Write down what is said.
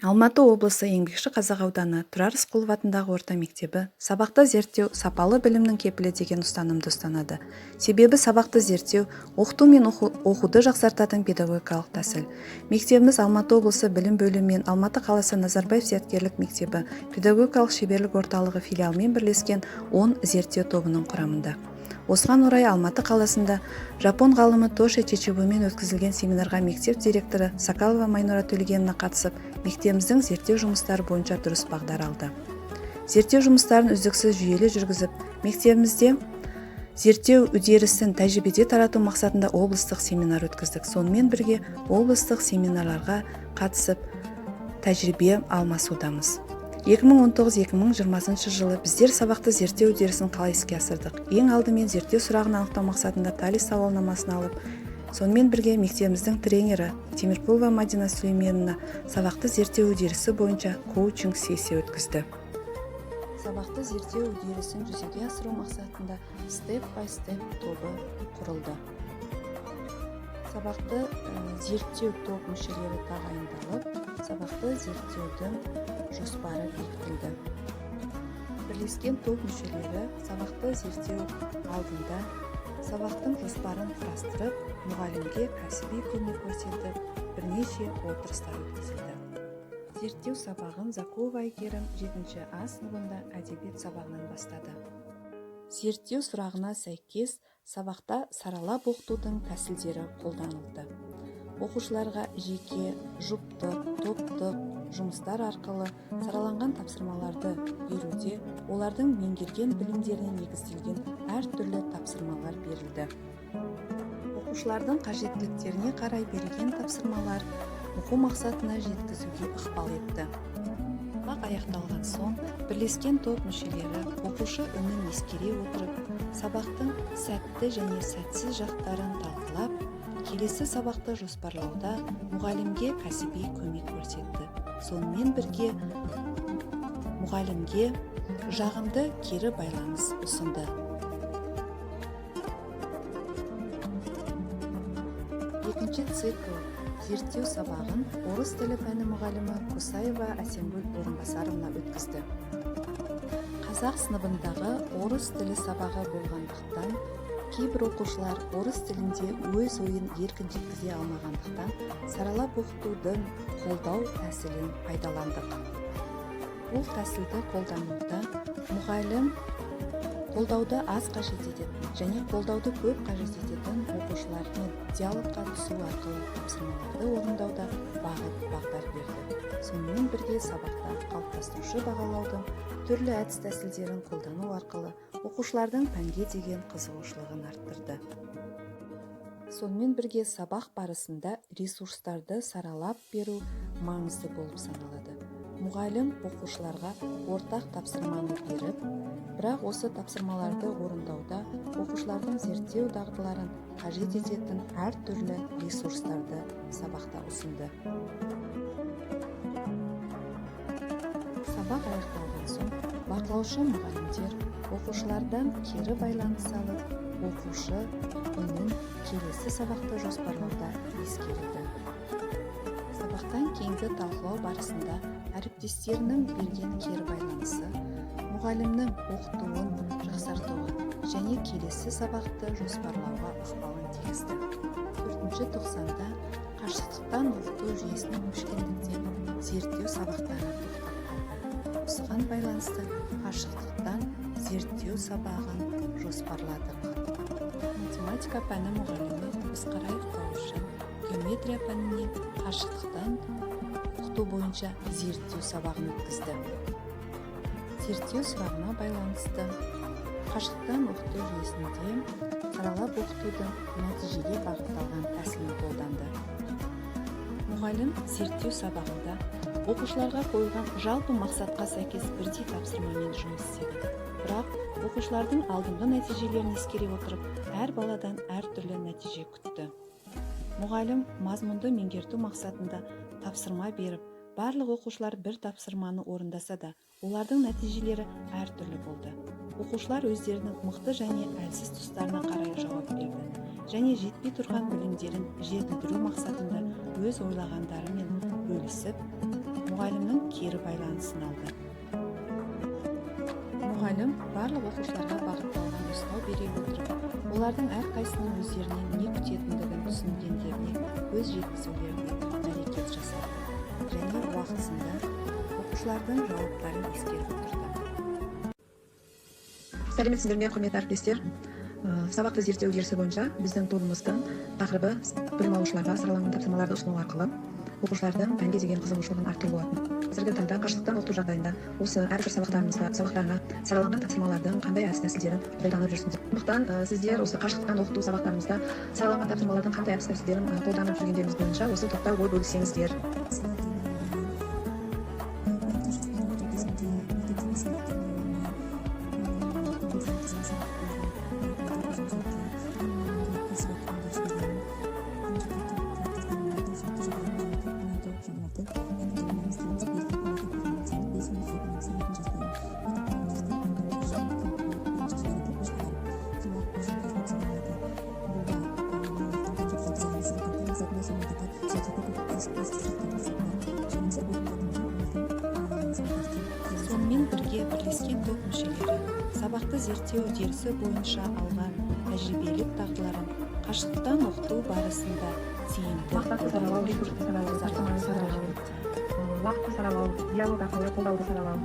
Алматы облысы Еңбекші Қазақ ауданы Тұрар Рысқұлов атындағы орта мектебі сабақты зерттеу сапалы білімнің кепілі деген ұстанымды ұстанады. Себебі сабақты зерттеу, оқыту мен оқуды жақсартатын педагогикалық тәсіл. Мектебіміз Алматы облысы білім бөлімі мен Алматы қаласы Назарбаев зияткерлік мектебі педагогикалық шеберлік орталығы филиалымен бірлескен 10 зерттеу тобының құрамында. Осыған орай Алматы қаласында жапон ғалымы Тоши Чичибумен өткізілген семинарға мектеп директоры Сакалова Майнура Төлегенова қатысып, мектебіміздің зерттеу жұмыстары бойынша дұрыс бағдар алды. Зерттеу жұмыстарын үздіксіз жүйелі жүргізіп, мектебімізде зерттеу үдерісін тәжірибеде тарату мақсатында облыстық семинар өткіздік. Сонымен бірге облыстық семинарларға қатысып, тәжірибе алмасудамыз. 2019-2020 жылы біздер сабақты зерттеу үдерісін қалай іске асырдық. Ең алдымен зерттеу сұрағын анықтау мақсатында Талис сауалнамасын алып, сонымен бірге мектебіміздің тренері Темиркулова Мадина Сүлейменовна сабақты зерттеу үдерісі бойынша коучинг сессия өткізді. Сабақты зерттеу үдерісін жүзеге асыру мақсатында степ-бай-степ тобы құрылды. Сабақты зерттеу топ мүшелері тағайындалып, сабақты зерттеудің жоспары бекітілді. Бірлескен топ мүшелері сабақты зерттеу алдында сабақтың жоспарын құрастырып, мұғалімге кәсіби көмек көрсетіп, бірнеше отырыстар өткізілді. Зерттеу сабағын Закова Айгерім 7 А сыныбында әдебиет сабағынан бастады. Зерттеу сұрағына сәйкес сабақта саралап оқытудың тәсілдері қолданылды. Оқушыларға жеке, жұптық, топтық жұмыстар арқылы сараланған тапсырмаларды беруде олардың меңгерген білімдеріне негізделген әртүрлі тапсырмалар берілді. Оқушылардың қажеттіліктеріне қарай берілген тапсырмалар оқу мақсатына жеткізуге ықпал етті. Сабақ аяқталған соң, бірлескен топ мүшелері оқушы үнін ескере отырып, сабақтың сәтті және сәтсіз жақтарын талқылап, келесі сабақты жоспарлауда мұғалімге кәсіби көмек көрсетті. Сонымен бірге мұғалімге жағымды кері байланыс ұсынды. Екінші цикл зерттеу сабағын орыс тілі пәні мұғалімі Кусаева Әсемгүл Орынбасаровна өткізді. Қазақ сыныбындағы орыс тілі сабағы болғандықтан, кейбір оқушылар орыс тілінде өз ойын еркін жеткізе алмағандықтан, саралап оқытудың қолдау тәсілін пайдаландық. Бұл тәсілді қолдануда мұғалім қолдауды аз қажет ететін және қолдауды көп қажет ететін оқушылармен диалогқа түсу арқылы тапсырмаларды орындауда бағыт-бағдар берді. Сонымен бірге сабақта қалыптастырушы бағалаудың түрлі әдіс-тәсілдерін қолдану арқылы оқушылардың пәнге деген қызығушылығын арттырды. Сонымен бірге сабақ барысында ресурстарды саралап беру маңызды болып саналады. Мұғалім оқушыларға ортақ тапсырманы беріп, бірақ осы тапсырмаларды орындауда оқушылардың зерттеу дағдыларын қажет ететін әртүрлі ресурстарды сабақта ұсынды. Сабақ аяқталған соң бақылаушы мұғалімдер оқушылардан кері байланыс алып, оқушы үнін келесі сабақты жоспарлауда ескерілді. Сабақтан кейінгі талқылау барысында әріптестерінің берген кері байланысы мұғалімнің оқытуын жақсартуға және келесі сабақты жоспарлауға ықпалын тигізді. 4-ші тоқсанда қашықтықтан оқыту жүйесінің өшкендіктен зерттеу сабақтары тоқтап қалды. Осыған байланысты қашықтықтан зерттеу сабағын жоспарладық. Математика пәні мұғалімі Ысқараев Бауыржан геометрия пәнінен қашықтықтан оқыту бойынша зерттеу сабағын өткізді. Зерттеу сұрағына байланысты қашықтықтан оқыту жүйесінде саралап оқытудың нәтижеге бағытталған тәсілін қолданды. Мұғалім зерттеу сабағында оқушыларға қойылған жалпы мақсатқа сәйкес бірдей тапсырмамен жұмыс істеді. Бірақ оқушылардың алдыңғы нәтижелерін ескере отырып, әр баладан әртүрлі нәтиже күтті. Мұғалім мазмұнды меңгерту мақсатында тапсырма беріп, барлық оқушылар бір тапсырманы орындаса да, олардың нәтижелері әртүрлі болды. Оқушылар өздерінің мықты және әлсіз тұстарына қарай жауап берді және жетпей тұрған білімдерін жетілдіру мақсатында өз ойлағандарымен бөлісіп, мұғалімнің кері байланысын алды. Мұғалім барлық оқушыларға бағытталған нұсқау бере отырып, олардың әрқайсының өздерінен не күтетіндігін түсінгендеріне көз жеткізулеріне әрекет жасады және уақытысында оқушылардың жауаптарын ескеріп отырды. Сәлеметсіздер ме, құрметті әріптестер. Сабақты зерттеу үдерісі бойынша біздің тобымыздың тақырыбы білім алушыларға сараланған тапсырмаларды ұсыну арқылы оқушылардың пәнге деген қызығушылығын арттыру болатын. Қазіргі таңда қашықтан оқыту жағдайында осы әрбір сабақтарына сараланған тапсырмалардың қандай әдіс-тәсілдерін қолданып жүрсіңіздер. Сондықтан сіздер осы қашықтан оқыту сабақтарымызда сараланған тапсырмалардың қандай әдіс-тәсілдерін қолданып жүргендеріңіз бойынша осы топта ой бөліссеңіздер. Сонымен бірге бірлескен топ мүшелері сабақты зерттеу үдерісі бойынша алған тәжірибелік дағдыларын қашықтан оқыту барысында тиімді Мақсатты саралау, ресурсты саралау, диалог арқылы қолдауды саралау,